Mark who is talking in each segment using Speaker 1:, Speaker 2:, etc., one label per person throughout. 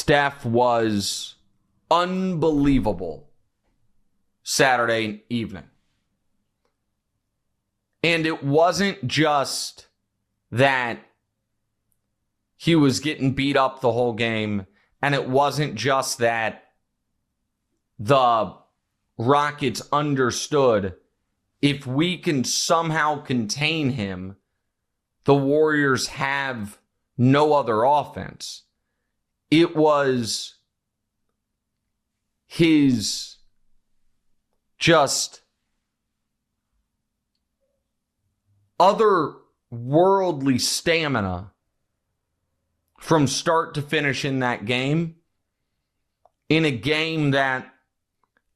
Speaker 1: Steph was unbelievable Saturday evening. And it wasn't just that he was getting beat up the whole game, and it wasn't just that the Rockets understood if we can somehow contain him, the Warriors have no other offense. It was his just otherworldly stamina from start to finish in that game, in a game that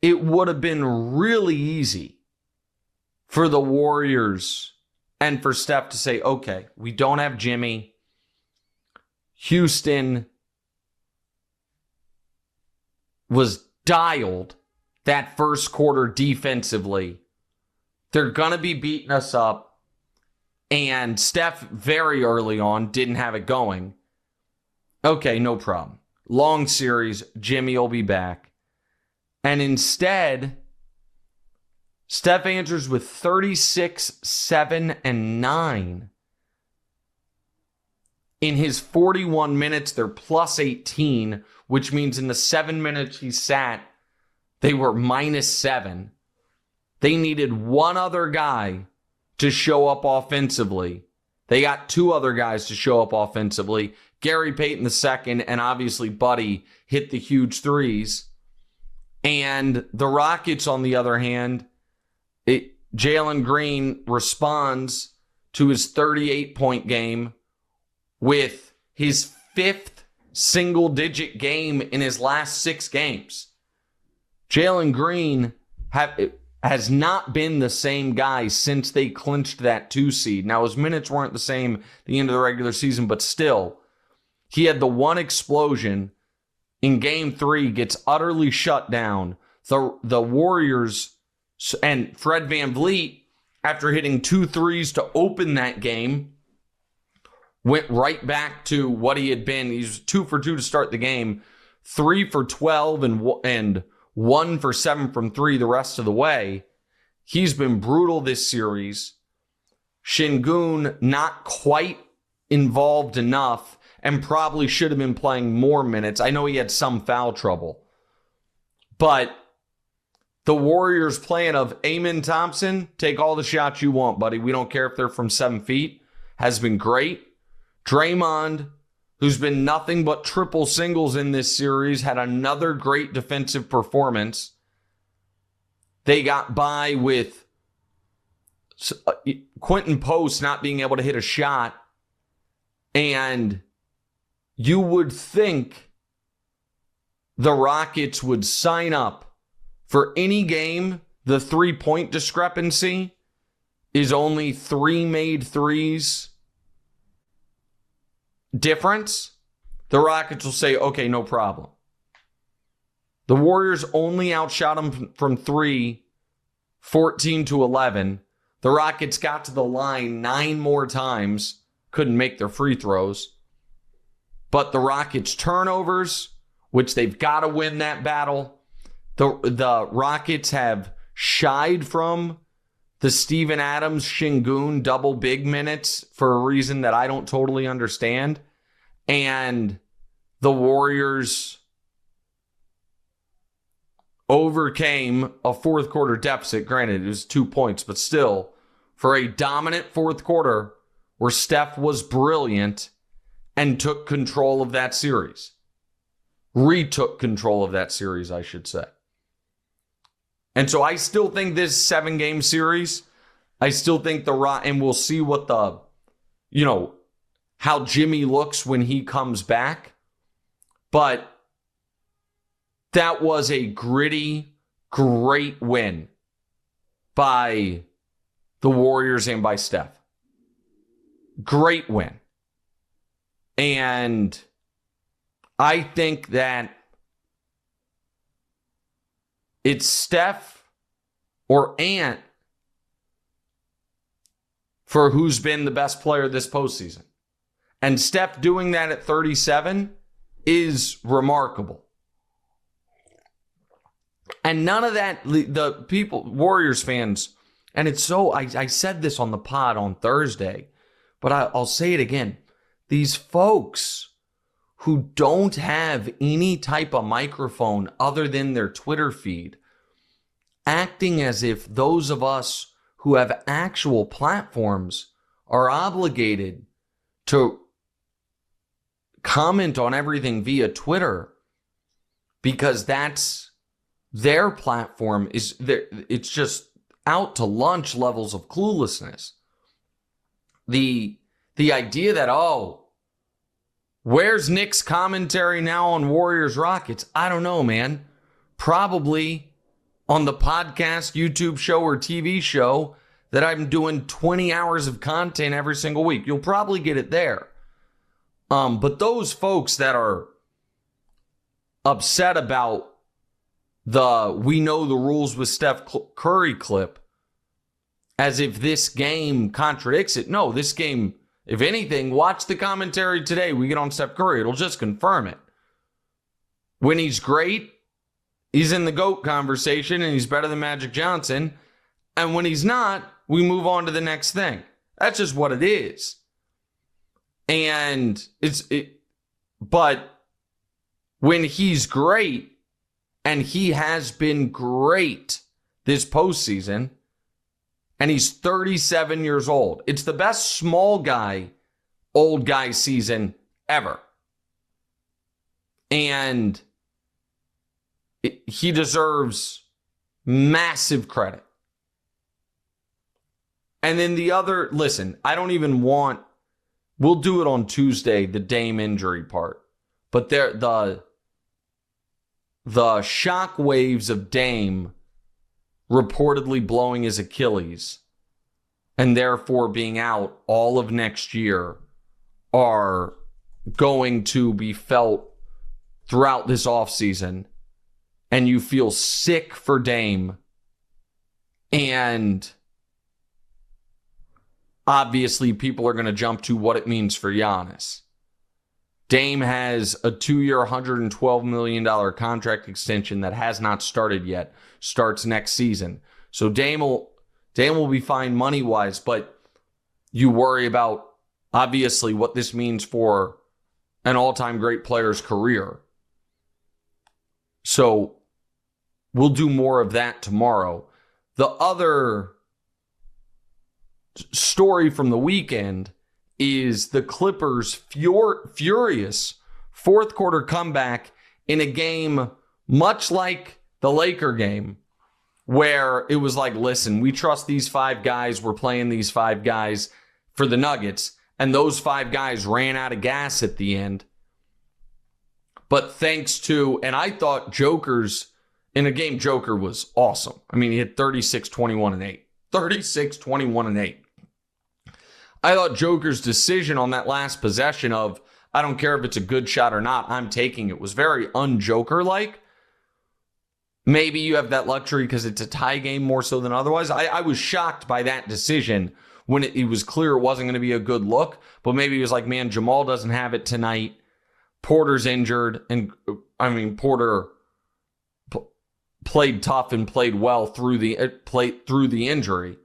Speaker 1: it would have been really easy for the Warriors and for Steph to say, okay, we don't have Jimmy. Houston was dialed that first quarter defensively. They're going to be beating us up. And Steph very early on didn't have it going. Okay, no problem. Long series, Jimmy will be back. And instead, Steph answers with 36, 7, and 9. In his 41 minutes, they're plus 18, which means in the 7 minutes he sat, they were minus 7. They needed one other guy to show up offensively. They got two other guys to show up offensively. Gary Payton II and obviously Buddy hit the huge threes. And the Rockets, on the other hand, Jalen Green responds to his 38-point game with his fifth single-digit game in his last 6 games. Jalen Green has not been the same guy since they clinched that 2 seed. Now, his minutes weren't the same at the end of the regular season, but still, he had the one explosion in Game 3, gets utterly shut down. The Warriors and Fred VanVleet, after hitting 2 threes to open that game, went right back to what he had been. He's 2 for 2 to start the game, 3 for 12 and 1 for 7 from 3 the rest of the way. He's been brutal this series. Şengün not quite involved enough and probably should have been playing more minutes. I know he had some foul trouble. But the Warriors' plan of Amen Thompson, take all the shots you want, buddy. We don't care if they're from 7 feet, has been great. Draymond, who's been nothing but triple singles in this series, had another great defensive performance. They got by with Quentin Post not being able to hit a shot. And you would think the Rockets would sign up for any game. The 3-point discrepancy is only 3 made threes difference. The Rockets will say, okay, no problem. The Warriors only outshot them from 3, 14-11. The Rockets got to the line 9 more times, couldn't make their free throws. But the Rockets' turnovers, which they've got to win that battle, the Rockets have shied from the Steven Adams, Şengün double big minutes for a reason that I don't totally understand. And the Warriors overcame a fourth quarter deficit. Granted, it was 2 points, but still, for a dominant fourth quarter where Steph was brilliant and took control of that series. Retook control of that series, I should say. And so I still think this 7-game series, I still think and we'll see what how Jimmy looks when he comes back. But that was a gritty, great win by the Warriors and by Steph. Great win. And I think that it's Steph or Ant for who's been the best player this postseason. And Steph doing that at 37 is remarkable. And none of that, the people, Warriors fans, and it's so, I said this on the pod on Thursday, but I'll say it again. These folks who don't have any type of microphone other than their Twitter feed, acting as if those of us who have actual platforms are obligated to comment on everything via Twitter because that's their platform. It's just out to lunch levels of cluelessness. The idea that, where's Nick's commentary now on Warriors Rockets? I don't know, man. Probably on the podcast, YouTube show, or TV show that I'm doing 20 hours of content every single week. You'll probably get it there. But those folks that are upset about we know the rules with Steph Curry clip, as if this game contradicts it. No, this game, if anything, watch the commentary today. We get on Steph Curry. It'll just confirm it. When he's great, he's in the GOAT conversation and he's better than Magic Johnson. And when he's not, we move on to the next thing. That's just what it is. And but when he's great, and he has been great this postseason, and he's 37 years old. It's the best small guy, old guy season ever. And he deserves massive credit. And then the other, listen, I don't even want, we'll do it on Tuesday, the Dame injury part. But the shock waves of Dame reportedly blowing his Achilles and therefore being out all of next year are going to be felt throughout this offseason. And you feel sick for Dame. And obviously people are going to jump to what it means for Giannis. Dame has a 2-year, $112 million contract extension that has not started yet. Starts next season. So Dame will be fine money-wise, but you worry about, obviously, what this means for an all-time great player's career. So we'll do more of that tomorrow. The other story from the weekend is the Clippers' furious fourth quarter comeback in a game much like the Laker game, where it was like, listen, we trust these 5 guys. We're playing these 5 guys for the Nuggets. And those 5 guys ran out of gas at the end. But thanks to, and I thought in a game, Joker was awesome. I mean, he hit 36, 21, and 8. 36, 21, and 8. I thought Joker's decision on that last possession of, I don't care if it's a good shot or not, I'm taking it, was very un-Joker-like. Maybe you have that luxury because it's a tie game more so than otherwise. I was shocked by that decision when it was clear it wasn't going to be a good look. But maybe he was like, man, Jamal doesn't have it tonight. Porter's injured. And I mean, Porter played tough and played well through the injury.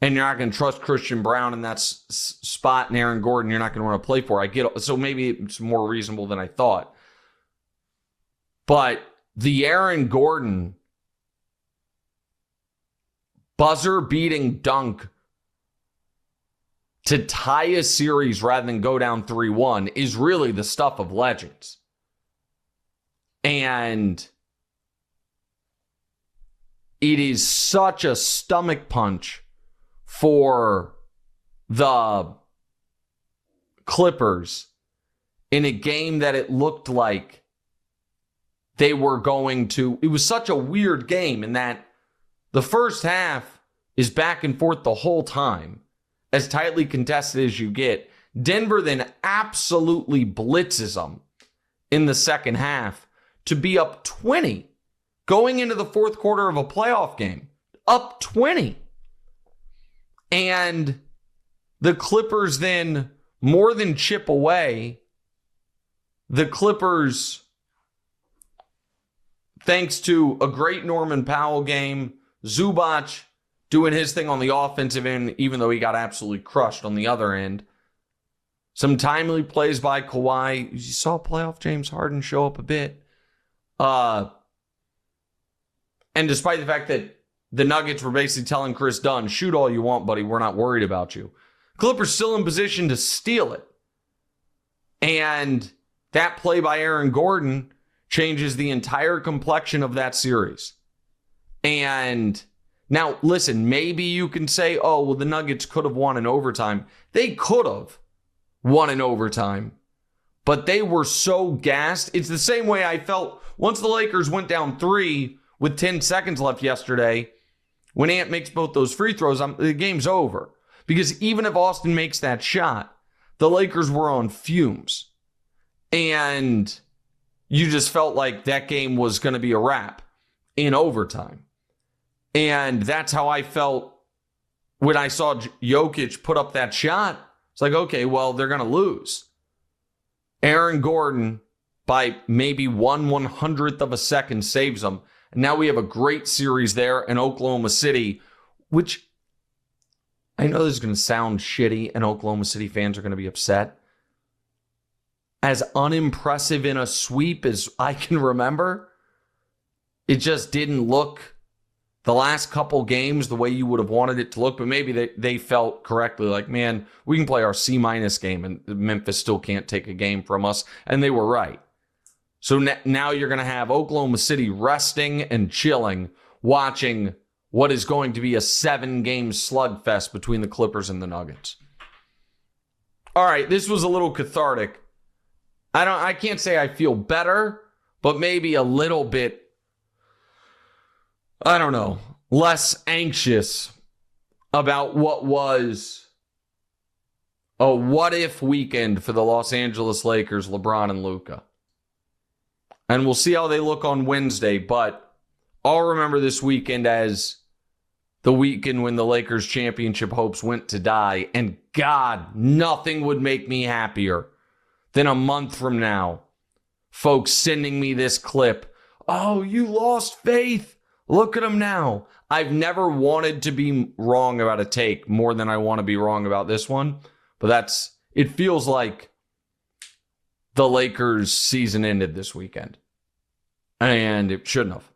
Speaker 1: And you're not going to trust Christian Brown in that spot, and Aaron Gordon you're not going to want to play for. I get it. So maybe it's more reasonable than I thought. But the Aaron Gordon buzzer-beating dunk to tie a series rather than go down 3-1 is really the stuff of legends. And it is such a stomach punch for the Clippers in a game that it looked like they were going to. It was such a weird game in that the first half is back and forth the whole time, as tightly contested as you get. Denver then absolutely blitzes them in the second half to be up 20 going into the fourth quarter of a playoff game. Up 20. And the Clippers then more than chip away the Clippers, thanks to a great Norman Powell game, Zubac doing his thing on the offensive end, even though he got absolutely crushed on the other end. Some timely plays by Kawhi. You saw playoff James Harden show up a bit. And despite the fact that the Nuggets were basically telling Chris Dunn, shoot all you want, buddy, we're not worried about you. Clippers still in position to steal it. And that play by Aaron Gordon changes the entire complexion of that series. And now, listen, maybe you can say, oh, well, the Nuggets could have won in overtime. They could have won in overtime, but they were so gassed. It's the same way I felt once the Lakers went down 3 with 10 seconds left yesterday. When Ant makes both those free throws, the game's over. Because even if Austin makes that shot, the Lakers were on fumes. And you just felt like that game was going to be a wrap in overtime. And that's how I felt when I saw Jokic put up that shot. It's like, okay, well, they're going to lose. Aaron Gordon, by maybe 1/100th of a second, saves them. And now we have a great series there in Oklahoma City, which I know this is going to sound shitty and Oklahoma City fans are going to be upset. As unimpressive in a sweep as I can remember, it just didn't look the last couple games the way you would have wanted it to look. But maybe they felt correctly like, man, we can play our C- game and Memphis still can't take a game from us. And they were right. So now you're going to have Oklahoma City resting and chilling, watching what is going to be a 7-game slugfest between the Clippers and the Nuggets. All right, this was a little cathartic. I can't say I feel better, but maybe a little bit, I don't know, less anxious about what was a what-if weekend for the Los Angeles Lakers, LeBron and Luka. And we'll see how they look on Wednesday, but I'll remember this weekend as the weekend when the Lakers' championship hopes went to die. And God, nothing would make me happier than a month from now, folks sending me this clip. Oh, you lost faith. Look at them now. I've never wanted to be wrong about a take more than I want to be wrong about this one. But it feels like the Lakers' season ended this weekend. And it shouldn't have.